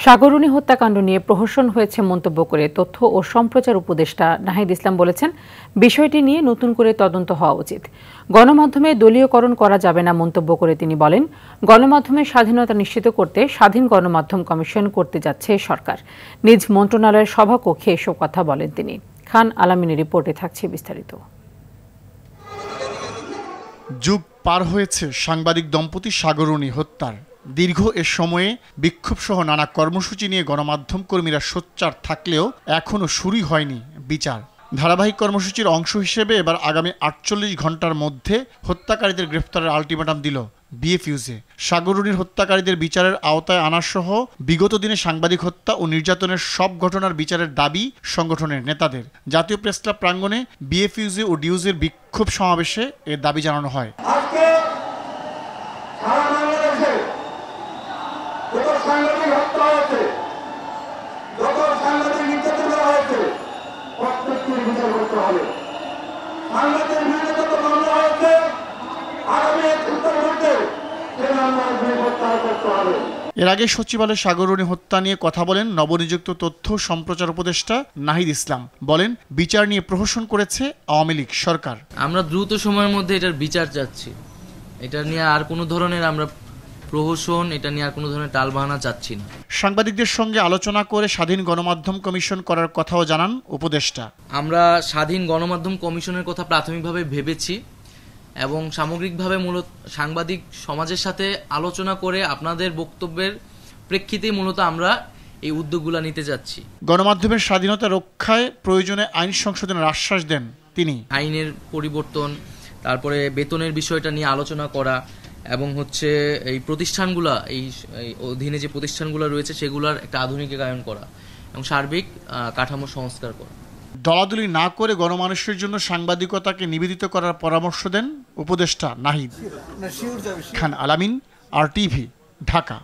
সাগররুনি হত্যাকাণ্ড নিয়ে প্রহসন হয়েছে মন্তব্য করে তথ্য ও সম্প্রচার উপদেষ্টা নাহিদ ইসলাম বলেছেন, বিষয়টি নিয়ে নতুন করে তদন্ত হওয়া উচিত। গণমাধ্যমে দলীয়করণ করা যাবে না মন্তব্য করে তিনি বলেন, গণমাধ্যমের স্বাধীনতা নিশ্চিত করতে স্বাধীন গণমাধ্যম কমিশন করতে যাচ্ছে সরকার। নিজ মন্ত্রণালয়ের সভাকক্ষে এসব কথা বলেন তিনি। খান আলামিনের রিপোর্টে থাকছে বিস্তারিত। যুগ পার হয়েছে সাংবাদিক দম্পতি সাগররুনি হত্যার। দীর্ঘ এ সময়ে বিক্ষোভসহ নানা কর্মসূচি নিয়ে গণমাধ্যম কর্মীরা সোচ্চার থাকলেও এখনও শুরুই হয়নি বিচার। ধারাবাহিক কর্মসূচির অংশ হিসেবে এবার আগামী ৪৮ ঘন্টার মধ্যে হত্যাকারীদের গ্রেফতারের আলটিমেটাম দিল বিএফইউজে। সাগররুনির হত্যাকারীদের বিচারের আওতায় আনাসহ বিগত দিনে সাংবাদিক হত্যা ও নির্যাতনের সব ঘটনার বিচারের দাবি সংগঠনের নেতাদের। জাতীয় প্রেসক্লাব প্রাঙ্গণে বিএফইউজে ও ডিউজের বিক্ষোভ সমাবেশে এর দাবি জানানো হয়। এর আগে সচিবালয়ে সাগররুনি হত্যা নিয়ে কথা বলেন নবনিযুক্ত তথ্য সম্প্রচার উপদেষ্টা নাহিদ ইসলাম। বলেন, বিচার নিয়ে প্রহসন করেছে আওয়ামী লীগ সরকার। আমরা দ্রুত সময়ের মধ্যে এটার বিচার চাচ্ছি। এটা নিয়ে আর কোনো ধরনের আমরা প্রহসন, এটা নিয়ে আর কোনো ধরনের টালবাহানা চাচ্ছি না। সাংবাদিকদের সঙ্গে আলোচনা করে স্বাধীন গণমাধ্যম কমিশন করার কথাও জানান উপদেষ্টা। আমরা স্বাধীন গণমাধ্যম কমিশনের কথা প্রাথমিকভাবে ভেবেছি এবং সামগ্রিকভাবে মূলত সাংবাদিক সমাজের সাথে আলোচনা করে আপনাদের বক্তব্যের প্রেক্ষিতে মূলত আমরা এই উদ্যোগগুলো নিতে যাচ্ছি। গণমাধ্যমের স্বাধীনতা রক্ষায় প্রয়োজনে আইন সংশোধনের আশ্বাস দেন তিনি। আইনের পরিবর্তন, তারপরে বেতনের বিষয়টা নিয়ে আলোচনা করা এবং এই প্রতিষ্ঠানগুলা, এই অধীনে যে প্রতিষ্ঠানগুলো রয়েছে সেগুলোর একটা আধুনিকায়ন করা এবং সার্বিক কাঠামো সংস্কার করা। দলাদলি না করে গণমানুষের জন্য সাংবাদিকতাকে নিবেদিত করার পরামর্শ দেন উপদেষ্টা নাহিদ। খান আলামিন, RTV, ঢাকা।